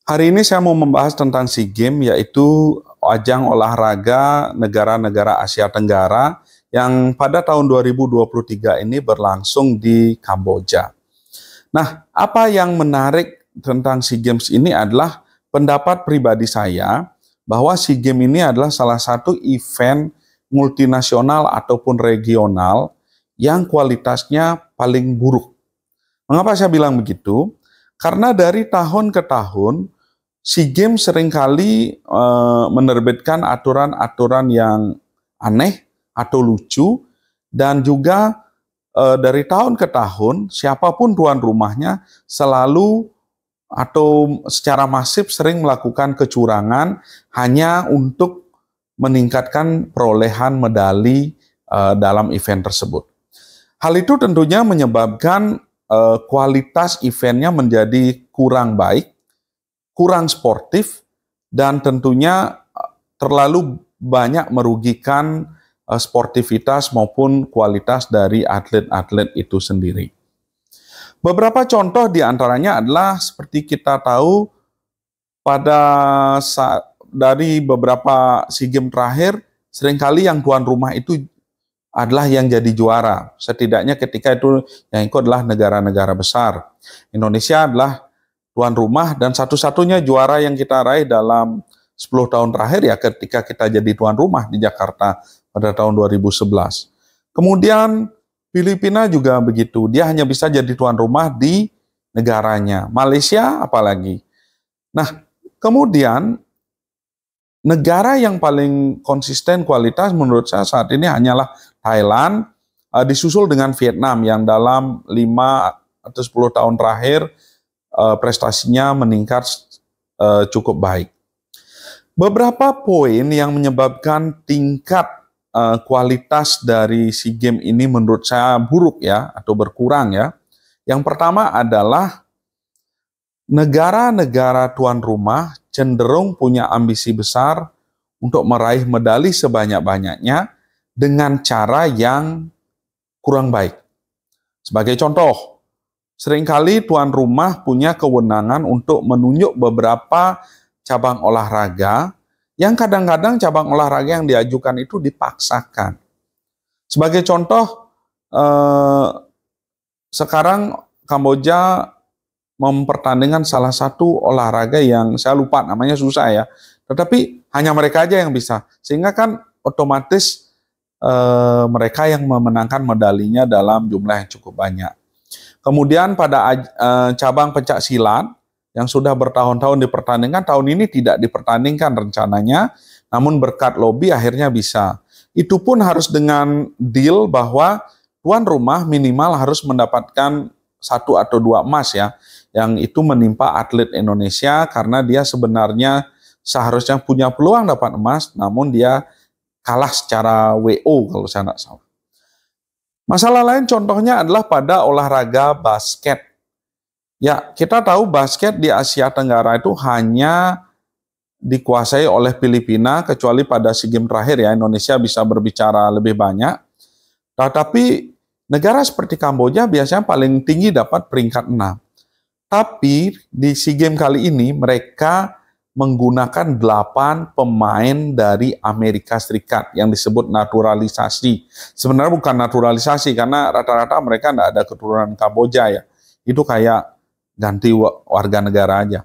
Hari ini saya mau membahas tentang SEA Games, yaitu ajang olahraga negara-negara Asia Tenggara yang pada tahun 2023 ini berlangsung di Kamboja. Nah, apa yang menarik tentang SEA Games ini adalah pendapat pribadi saya bahwa SEA Games ini adalah salah satu event multinasional ataupun regional yang kualitasnya paling buruk. Mengapa saya bilang begitu? Karena dari tahun ke tahun, SEA Games seringkali menerbitkan aturan-aturan yang aneh atau lucu, dan juga dari tahun ke tahun, siapapun tuan rumahnya selalu atau secara masif sering melakukan kecurangan hanya untuk meningkatkan perolehan medali dalam event tersebut. Hal itu tentunya menyebabkan kualitas eventnya menjadi kurang baik, kurang sportif, dan tentunya terlalu banyak merugikan sportivitas maupun kualitas dari atlet-atlet itu sendiri. Beberapa contoh diantaranya adalah seperti kita tahu dari beberapa SEA Games terakhir, seringkali yang tuan rumah itu adalah yang jadi juara. Setidaknya ketika itu yang ikut adalah negara-negara besar. Indonesia adalah tuan rumah dan satu-satunya juara yang kita raih dalam 10 tahun terakhir ya ketika kita jadi tuan rumah di Jakarta pada tahun 2011. Kemudian Filipina juga begitu, dia hanya bisa jadi tuan rumah di negaranya. Malaysia apalagi. Nah, kemudian negara yang paling konsisten kualitas menurut saya saat ini hanyalah Thailand, disusul dengan Vietnam yang dalam 5 atau 10 tahun terakhir prestasinya meningkat cukup baik. Beberapa poin yang menyebabkan tingkat kualitas dari SEA Games ini menurut saya buruk ya, atau berkurang ya. Yang pertama adalah negara-negara tuan rumah cenderung punya ambisi besar untuk meraih medali sebanyak-banyaknya dengan cara yang kurang baik. Sebagai contoh, seringkali tuan rumah punya kewenangan untuk menunjuk beberapa cabang olahraga yang kadang-kadang cabang olahraga yang diajukan itu dipaksakan. Sebagai contoh, sekarang Kamboja mempertandingkan salah satu olahraga yang saya lupa namanya, susah ya, tetapi hanya mereka aja yang bisa, sehingga kan otomatis mereka yang memenangkan medalinya dalam jumlah yang cukup banyak. Kemudian pada cabang pencak silat yang sudah bertahun-tahun dipertandingkan, tahun ini tidak dipertandingkan rencananya, namun berkat lobby akhirnya bisa. Itu pun harus dengan deal bahwa tuan rumah minimal harus mendapatkan 1 atau 2 emas ya, yang itu menimpa atlet Indonesia karena dia sebenarnya seharusnya punya peluang dapat emas, namun dia kalah secara WO kalau saya tidak salah. Masalah lain contohnya adalah pada olahraga basket. Ya, kita tahu basket di Asia Tenggara itu hanya dikuasai oleh Filipina, kecuali pada SEA Games terakhir ya, Indonesia bisa berbicara lebih banyak. Tetapi negara seperti Kamboja biasanya paling tinggi dapat peringkat 6. Tapi di SEA Games kali ini mereka menggunakan 8 pemain dari Amerika Serikat yang disebut naturalisasi. Sebenarnya bukan naturalisasi karena rata-rata mereka tidak ada keturunan Kamboja ya. Itu kayak ganti warga negara aja.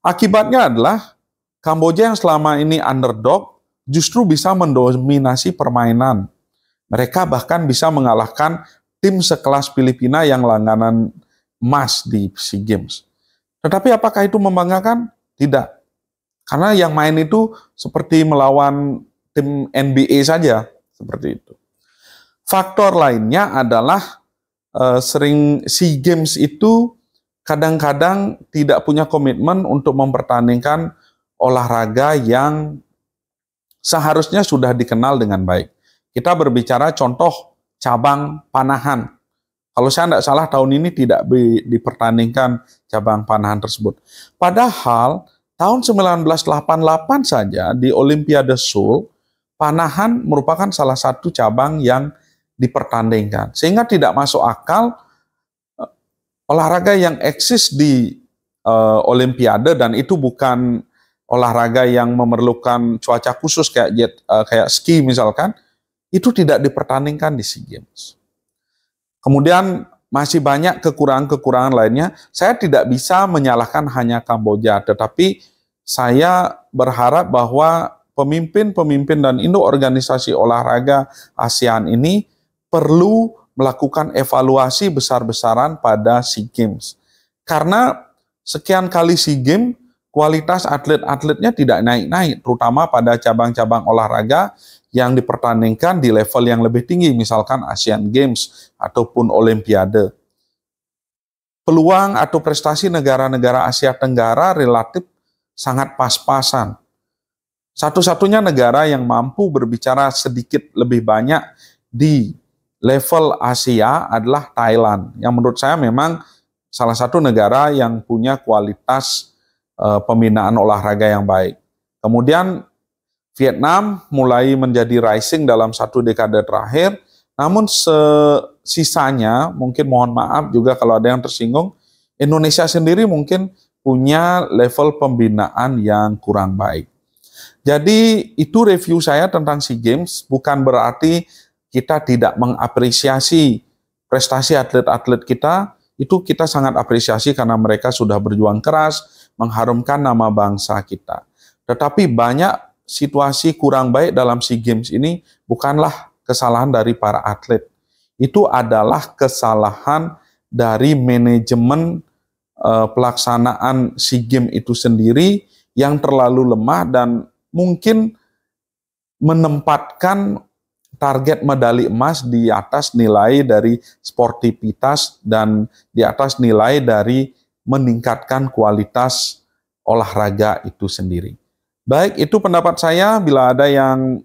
Akibatnya adalah Kamboja yang selama ini underdog justru bisa mendominasi permainan. Mereka bahkan bisa mengalahkan tim sekelas Filipina yang langganan emas di SEA Games. Tetapi apakah itu membanggakan? Tidak. Karena yang main itu seperti melawan tim NBA saja, seperti itu. Faktor lainnya adalah sering SEA Games itu kadang-kadang tidak punya komitmen untuk mempertandingkan olahraga yang seharusnya sudah dikenal dengan baik. Kita berbicara contoh cabang panahan. Kalau saya tidak salah tahun ini tidak dipertandingkan cabang panahan tersebut. Padahal tahun 1988 saja di Olimpiade Seoul, panahan merupakan salah satu cabang yang dipertandingkan. Sehingga tidak masuk akal olahraga yang eksis di Olimpiade dan itu bukan olahraga yang memerlukan cuaca khusus kayak ski misalkan, itu tidak dipertandingkan di SEA Games. Kemudian masih banyak kekurangan-kekurangan lainnya. Saya tidak bisa menyalahkan hanya Kamboja, tetapi saya berharap bahwa pemimpin-pemimpin dan induk organisasi olahraga ASEAN ini perlu melakukan evaluasi besar-besaran pada SEA Games. Karena sekian kali SEA Games, kualitas atlet-atletnya tidak naik-naik, terutama pada cabang-cabang olahraga yang dipertandingkan di level yang lebih tinggi, misalkan Asian Games ataupun Olimpiade. Peluang atau prestasi negara-negara Asia Tenggara relatif sangat pas-pasan. Satu-satunya negara yang mampu berbicara sedikit lebih banyak di level Asia adalah Thailand, yang menurut saya memang salah satu negara yang punya kualitas pembinaan olahraga yang baik. Kemudian Vietnam mulai menjadi rising dalam 1 dekade terakhir, namun sisanya mungkin mohon maaf juga kalau ada yang tersinggung, Indonesia sendiri mungkin punya level pembinaan yang kurang baik. Jadi itu review saya tentang SEA Games, bukan berarti kita tidak mengapresiasi prestasi atlet-atlet kita, itu kita sangat apresiasi karena mereka sudah berjuang keras, mengharumkan nama bangsa kita. Tetapi banyak situasi kurang baik dalam SEA Games ini bukanlah kesalahan dari para atlet. Itu adalah kesalahan dari manajemen pelaksanaan SEA Games itu sendiri yang terlalu lemah dan mungkin menempatkan target medali emas di atas nilai dari sportivitas dan di atas nilai dari meningkatkan kualitas olahraga itu sendiri. Baik, itu pendapat saya. Bila ada yang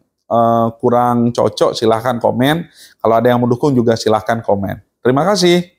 kurang cocok, silahkan komen. Kalau ada yang mendukung juga silahkan komen. Terima kasih.